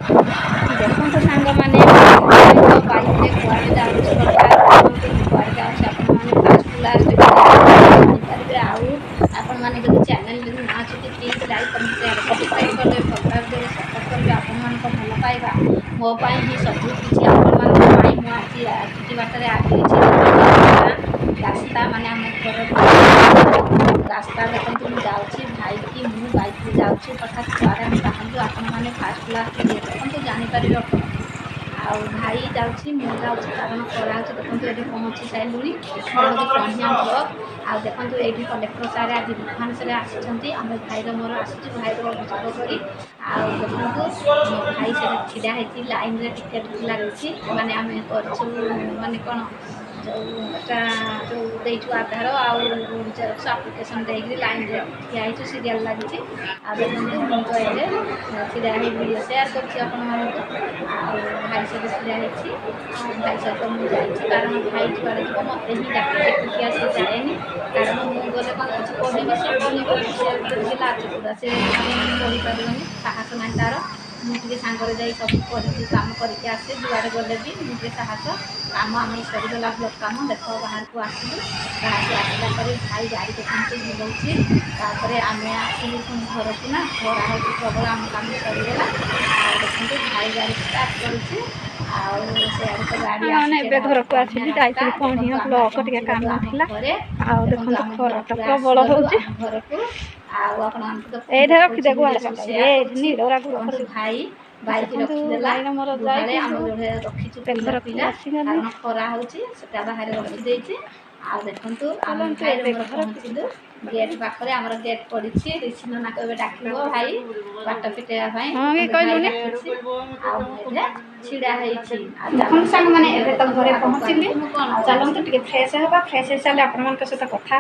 देखो सांग मैंने बाइक रे कुआडे जाउछि हठात कुआडे जाउछि आपण माने फास्ट लास्ट जानिपारे आउ आपण माने जदि चैनल रे ना अछि please like comment share subscribe करबे फॉरवर्ड देबे सपोर्ट करबे आपण मान को भलो पाइबा मो पाई ही सब किछि आपण मान को पाई मो आछि किछि बाटरे आगे अछि रास्ता माने हम घर रास्ता देखंतु मु जाउछि भाई की मु बाइक रे जाउछि हठात कुआडे हम बाहरलु आपण माने फास्ट लास्ट देखंतु जानि पारिबे आपण आउ भाई जाउछि मु जाउछि कारण खरा होछि देखंतु एठी पहुंची साइलुनी होछि कन्या ब्लॉक आ देखंतु एठी कलेक्टर सारे आज दुकान से आछंती हम भाई रो मोर आछी भाई रो बुझाबो करी आ देखंतु मो भाई से छिडा हेछि लाइन रे टिकट लागछि माने हमें करछु माने कोन जोटा जो देछु आधार आउ जेरक्स एप्लिकेशन देगी लाइन रे ठिया हेछु सीरियल लागिछि आ देखंतु मु तो एजे छिडा हे वीडियो शेयर करछि आपण मानको आ भाई से छिडा हेछि भाई से तो मु जाइछि कारण भाई जुआड़े जो मते ही डाके ठिया से जाएनी कारण मु गले कोन कुछ कहबी से बोली बोली से देखिला आछुदा से बोली पारिबनी साहस नाही तार मुझे सांगरे जाई सब कर काम करके आसे जुआड़े गले भी मुझे साहस काम आम सरीगला ब्लॉक काम देख बाहर को आसलु बाहर को आसला पर भाई गाड़ी देखते बुलाऊँगी तापर आम आसलु घर को ना खरा हो प्रबल आम काम सरीगला देखते भाई गाड़ी स्टार्ट करुँची घर को आसिली कौन ब्लॉक टे काम था देखो खरा तो प्रबल हो घर को रखिदे भाई बाइक रखिदेला रखी कारण खरा होता बाहर रखी आ देखु आम भाई पहुँचलु गेट पाखे आम गेट पड़ी ऋषि नना कहे डाक भाई बाट फिटेगा छिड़ा सांग मैंने घरे पहुँचली चलते टे फ्रेश हाँ फ्रेश हो सारे आपण सहित कथा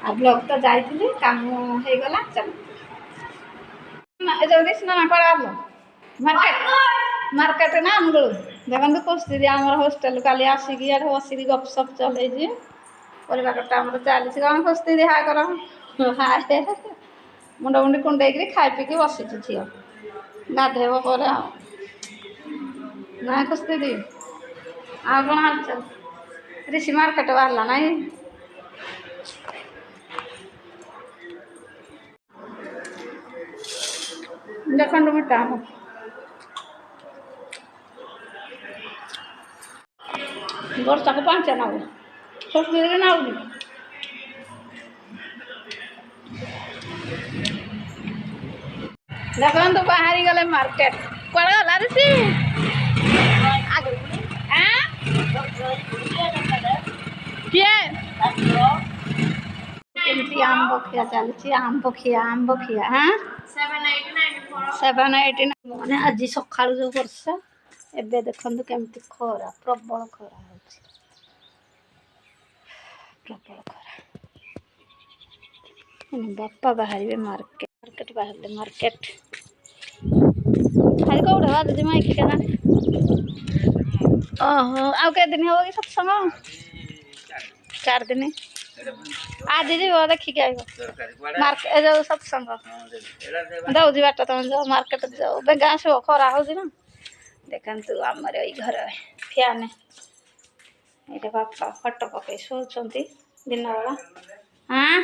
आ ब्लॉग तो जाइए काम होगला चल जगदीश नना कल मार्केट मार्केट ना मुगल देखते कुछ आम होस्टेल काली आसिक बसिक गपसप चल परिवा कटा आम चली कौन खुशी हाँ कर हाय मुंड मुंडी कुंडे खाई पीक बसी झी गाधेब पर ना खुशी दी आ कौन हाल चल ऋषि मार्केट बाहर ना देखो मिटा वर्षा को पांच ना खुशी ना देखो तो बाहरी गले मार्केट कौन गला ऋषि किए आंब खिया चलती आंब खिया हाँ 789 मैंने आज सका जो वर्षा एबे देखो केमती खरा प्रबल खरा प्रबल खरा बापा बाहर मार्केट मार्केट बाहर मार्केट खाली कौटे बाजुची माइक क्या ओहो आउ के दिन हम कि सत्संग 4 दिन आज जी देखिक मार्केट जो सत्संग दौजी बाट तुम जाओ मार्केट जाओ बेगा आस खरा हो देखु आमर ये घर फैन ये बापा फट पकई शोचती दिन बेला हाँ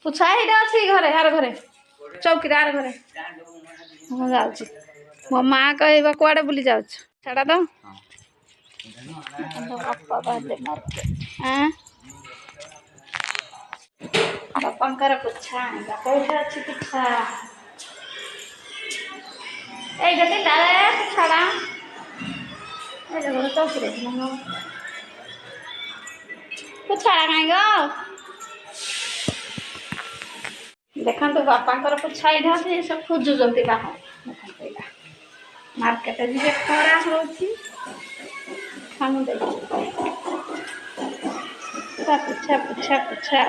पुछा यहाँ अच्छी घरे यार घरे चौकी यार घरे हाँ जाऊँ मो माँ कह कड़े बुली जाऊँ छाड़ा तो बापा बाहर मार्केट हाँ बापांकर पुछा कौटे अच्छी पुछा ये छाड़ा ये चौकी पुछाड़ा कहीं गो देखो तो बापांकर पुछा ये सब खोजुंट बाहर देखो मार्केट जी खरा हो पुछा पुछा पुछा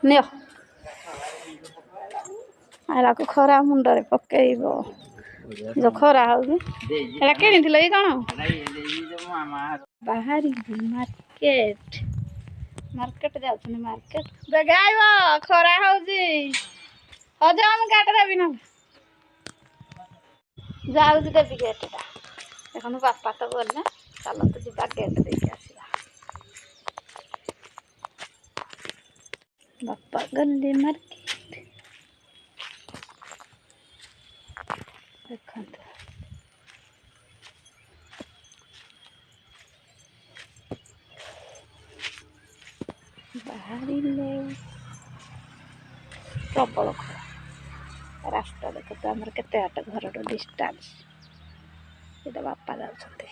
नियो आला को खरा मुंडरे पकेइब जो खरा हो कि कौन बाहर मार्केट मार्केट जाऊँ मार्केट बेगा खरा हो ହଁ ଯାଅ ମୁଁ ଗାଡ଼ି ଦେବି ନହେଲେ ଯାଉଛି ଦେବି ଗେଟ୍ଟା। ଦେଖନ୍ତୁ ବାପା ତ ଗଲେ ଚାଲନ୍ତୁ ଯିବା ଗେଟ୍ ଦେଇକି ଆସିବା। ବାପା ଗଲେ ମାର୍କେଟ। ଦେଖନ୍ତୁ ବାହାରିଲେ ପ୍ରବଳ ଖରା। ରାସ୍ତା ଦେଖନ୍ତୁ ଆମର କେତେ ବାଟ ଘରର ଡିଷ୍ଟାନ୍ସ। ସେଇଟା ବାପା ଯାଉଛନ୍ତି।